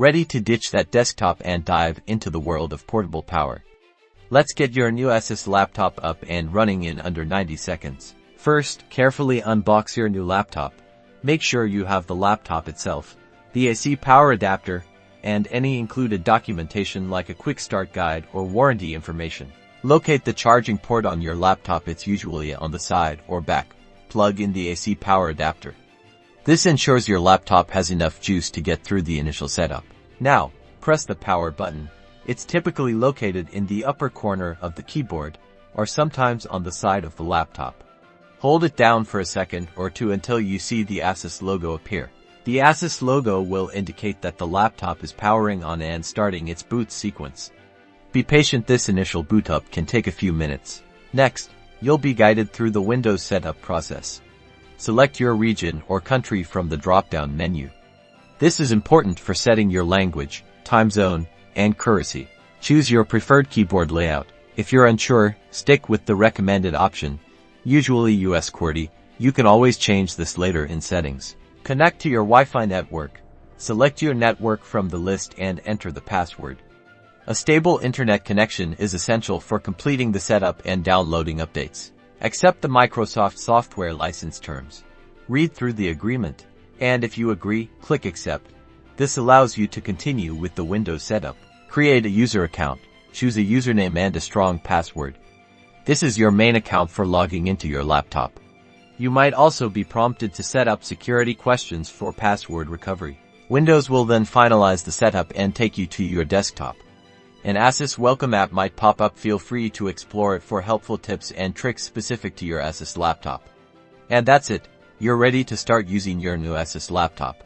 Ready to ditch that desktop and dive into the world of portable power. Let's get your new Asus laptop up and running in under 90 seconds. First, carefully unbox your new laptop. Make sure you have the laptop itself, the AC power adapter, and any included documentation like a quick start guide or warranty information. Locate the charging port on your laptop. It's usually on the side or back. Plug in the AC power adapter. This ensures your laptop has enough juice to get through the initial setup. Now, press the power button. It's typically located in the upper corner of the keyboard, or sometimes on the side of the laptop. Hold it down for a second or two until you see the Asus logo appear. The Asus logo will indicate that the laptop is powering on and starting its boot sequence. Be patient, this initial boot up can take a few minutes. Next, you'll be guided through the Windows setup process. Select your region or country from the drop-down menu. This is important for setting your language, time zone, and currency. Choose your preferred keyboard layout. If you're unsure, stick with the recommended option, usually US QWERTY. You can always change this later in settings. Connect to your Wi-Fi network. Select your network from the list and enter the password. A stable internet connection is essential for completing the setup and downloading updates. Accept the Microsoft software license terms. Read through the agreement, and if you agree, click Accept. This allows you to continue with the Windows setup. Create a user account. Choose a username and a strong password. This is your main account for logging into your laptop. You might also be prompted to set up security questions for password recovery. Windows will then finalize the setup and take you to your desktop. An Asus welcome app might pop up. Feel free to explore it for helpful tips and tricks specific to your Asus laptop. And that's it. You're ready to start using your new Asus laptop.